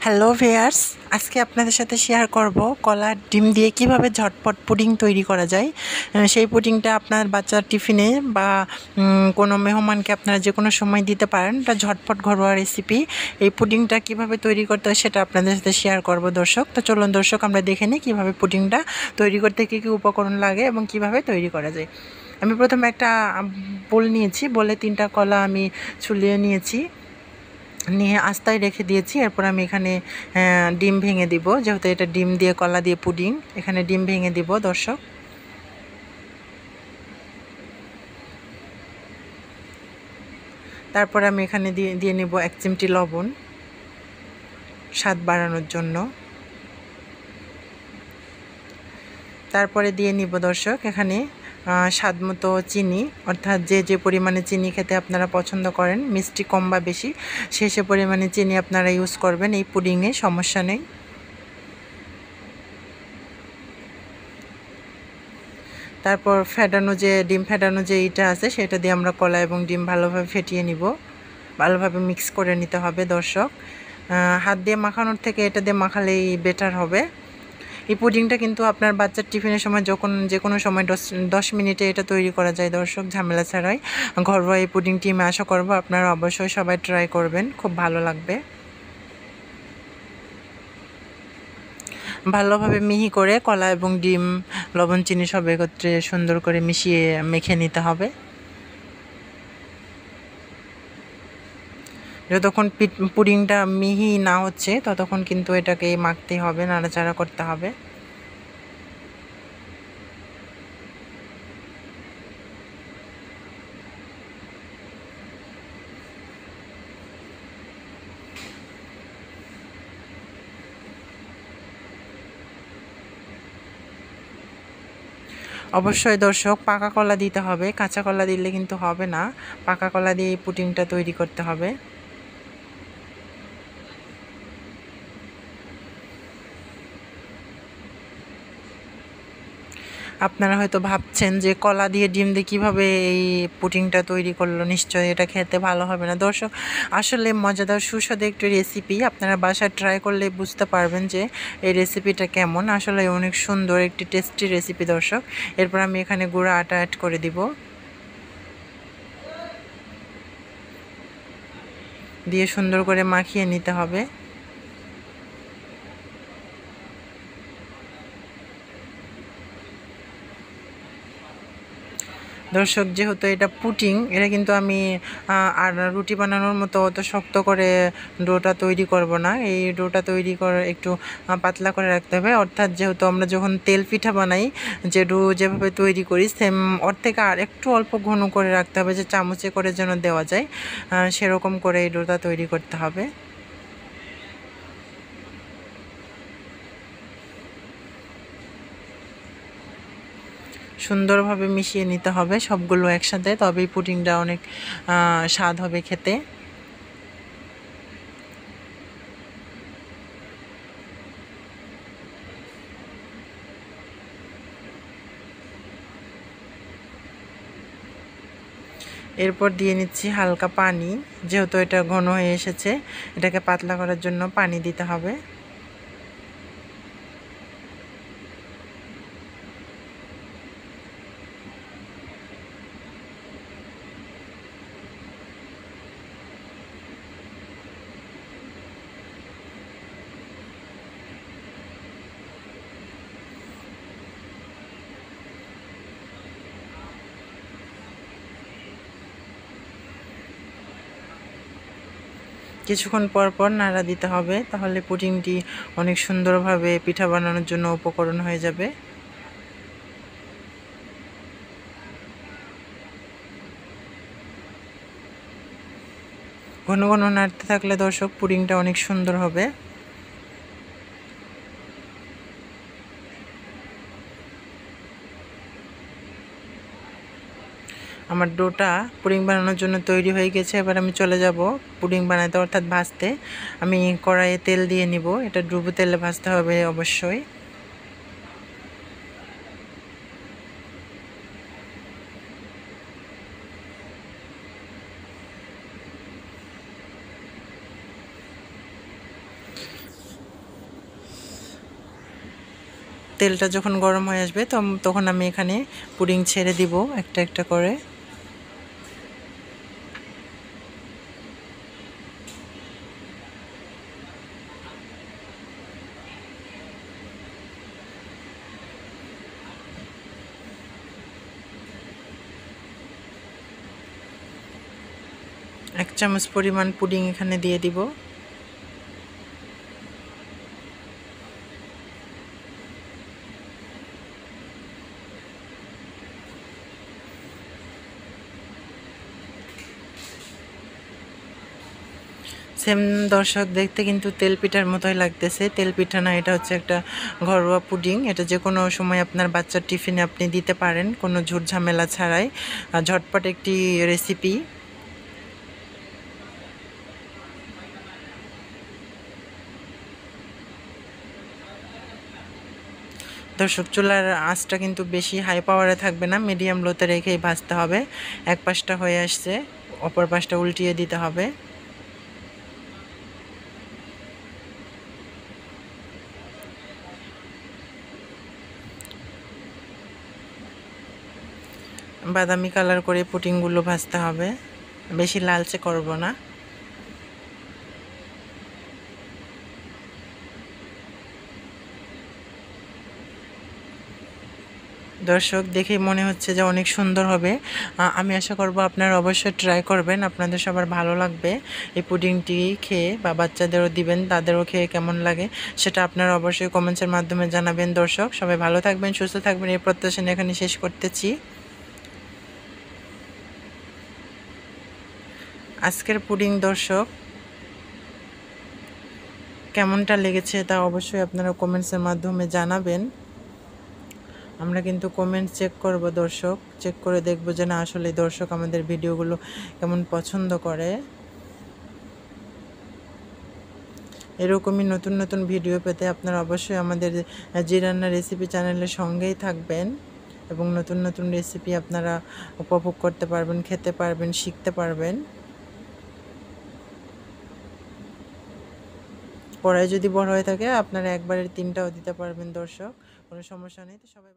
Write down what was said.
Hello viewers, আজকে আপনাদের সাথে শেয়ার করব কলার ডিম দিয়ে কিভাবে ঝটপট পুডিং তৈরি করা যায়। সেই পুডিংটা আপনার বাচ্চার টিফিনে বা কোনো মেহমানকে আপনারা যে কোনো সময় দিতে পারেন। এটা ঝটপট ঘরোয়া রেসিপি। এই পুডিংটা কিভাবে তৈরি করতে হয় সেটা আপনাদের সাথে শেয়ার করব দর্শক। তো চলুন দর্শক, আমরা দেখে নিই কীভাবে পুডিংটা তৈরি করতে কী কী উপকরণ লাগে এবং কিভাবে তৈরি করা যায়। আমি প্রথমে একটা বোল নিয়েছি, বলে 3টা কলা আমি ছুলিয়ে নিয়েছি, নিয়ে আস্তায় রেখে দিয়েছি। এরপর আমি এখানে ডিম ভেঙে দিব, যেহেতু এটা ডিম দিয়ে কলা দিয়ে পুডিং। এখানে ডিম ভেঙে দিব দর্শক। তারপর আমি এখানে দিয়ে নেব 1 চিমটি লবণ স্বাদ বাড়ানোর জন্য। তারপরে দিয়ে নিব দর্শক এখানে স্বাদ মতো চিনি, অর্থাৎ যে পরিমাণে চিনি খেতে আপনারা পছন্দ করেন, মিষ্টি কম বা বেশি, সে পরিমাণে চিনি আপনারা ইউজ করবেন। এই পুডিংয়ে সমস্যা নেই। তারপর ডিম ফেটানো যে এটা আছে, সেটা দিয়ে আমরা কলা এবং ডিম ভালোভাবে ফেটিয়ে নিব, ভালোভাবে মিক্স করে নিতে হবে দর্শক। হাত দিয়ে মাখানোর থেকে এটা দিয়ে মাখালেই বেটার হবে। এই পুডিংটা কিন্তু আপনার বাচ্চার টিফিনের সময় যে কোনো সময় 10 মিনিটে এটা তৈরি করা যায় দর্শক, ঝামেলা ছাড়াই। ঘরোয়া এই পুডিংটি আমি আশা করব আপনারা অবশ্যই সবাই ট্রাই করবেন, খুব ভালো লাগবে। ভালোভাবে মিহি করে কলা এবং ডিম, লবণ, চিনি সব একত্রে সুন্দর করে মিশিয়ে মেখে নিতে হবে। যতক্ষণ পুডিংটা মিহি না হচ্ছে ততক্ষণ কিন্তু এটাকে মাখতে হবে, নাড়াচাড়া করতে হবে। অবশ্যই দর্শক পাকা কলা দিতে হবে, কাঁচা কলা দিলে কিন্তু হবে না। পাকা কলা দিয়ে এই পুডিংটা তৈরি করতে হবে। আপনারা হয়তো ভাবছেন যে কলা দিয়ে ডিম দিয়ে কীভাবে এই পুডিংটা তৈরি করলো, নিশ্চয়ই এটা খেতে ভালো হবে না দর্শক। আসলে মজাদার সুস্বাদু একটি রেসিপি, আপনারা বাসায় ট্রাই করলে বুঝতে পারবেন যে এই রেসিপিটা কেমন। আসলে অনেক সুন্দর একটি টেস্টি রেসিপি দর্শক। এরপর আমি এখানে গুঁড়া আটা অ্যাড করে দিব, দিয়ে সুন্দর করে মাখিয়ে নিতে হবে। দর্শক, যেহেতু এটা পুডিং, এটা কিন্তু আমি আর রুটি বানানোর মতো অত শক্ত করে ডোটা তৈরি করব না। এই ডোটা তৈরি করে একটু পাতলা করে রাখতে হবে, অর্থাৎ যেহেতু আমরা যখন তেল পিঠা বানাই যে ডো যেভাবে তৈরি করি, সেম ওর থেকে আর একটু অল্প ঘন করে রাখতে হবে, যে চামচে করে যেন দেওয়া যায়, সেরকম করে এই ডোটা তৈরি করতে হবে। সুন্দরভাবে মিশিয়ে নিতে হবে সবগুলো একসাথে, তবেই পুডিংটা অনেক স্বাদ হবে খেতে। এরপর দিয়ে নিচ্ছি হালকা পানি, যেহেতু এটা ঘন হয়ে এসেছে, এটাকে পাতলা করার জন্য পানি দিতে হবে। কিছুক্ষণ পর পর নাড়া দিতে হবে, তাহলে পুডিংটি অনেক সুন্দরভাবে পিঠা বানানোর জন্য উপকরণ হয়ে যাবে। ঘন ঘন নাড়তে থাকলে দর্শক পুডিংটা অনেক সুন্দর হবে। আমার ডোটা পুডিং বানানোর জন্য তৈরি হয়ে গেছে। এবার আমি চলে যাব পুডিং বানাতে, অর্থাৎ ভাজতে। আমি কড়াইয়ে তেল দিয়ে নিব, এটা ডুবো তেলে ভাজতে হবে অবশ্যই। তেলটা যখন গরম হয়ে আসবে তখন আমি এখানে পুডিং ছেড়ে দিব একটা একটা করে। এক চামচ পরিমাণ পুডিং এখানে দিয়ে দিব। সেম দর্শক, দেখতে কিন্তু তেল পিঠার মতোই লাগতেছে। তেল পিঠা না, এটা হচ্ছে একটা ঘরোয়া পুডিং। এটা যে কোনো সময় আপনার বাচ্চার টিফিনে আপনি দিতে পারেন কোনো ঝুট ঝামেলা ছাড়াই। ঝটপট একটি রেসিপি। দর্শক, চুলার আঁচটা কিন্তু বেশি হাই পাওয়ারে থাকবে না, মিডিয়াম লোতে রেখেই ভাজতে হবে। এক পাশটা হয়ে আসছে, অপর পাশটা উল্টিয়ে দিতে হবে। বাদামি কালার করে পুডিংগুলো ভাজতে হবে, বেশি লালচে করব না। দর্শক, দেখেই মনে হচ্ছে যে অনেক সুন্দর হবে। আমি আশা করব আপনারা অবশ্যই ট্রাই করবেন, আপনাদের সবার ভালো লাগবে এই পুডিংটি খেয়ে, বা বাচ্চাদেরও দিবেন, তাদেরও খেয়ে কেমন লাগে সেটা আপনারা অবশ্যই কমেন্টসের মাধ্যমে জানাবেন। দর্শক, সবাই ভালো থাকবেন, সুস্থ থাকবেন, এই প্রত্যাশা নিয়ে এখানে শেষ করতেছি আজকের পুডিং। দর্শক, কেমনটা লেগেছে তা অবশ্যই আপনারা কমেন্টসের মাধ্যমে জানাবেন। আমরা কিন্তু কমেন্ট চেক করব দর্শক, চেক করে দেখব যে না আসলে দর্শক আমাদের ভিডিওগুলো কেমন পছন্দ করে। এরকমই নতুন নতুন ভিডিও পেতে আপনারা অবশ্যই আমাদের জি রান্না রেসিপি চ্যানেলের সঙ্গেই থাকবেন, এবং নতুন নতুন রেসিপি আপনারা উপভোগ করতে পারবেন, খেতে পারবেন, শিখতে পারবেন। কড়াই যদি বড় হয়ে থাকে আপনারা একবারের 3টাও দিতে পারবেন। দর্শক, কোনো সমস্যা নেই। তো সবাই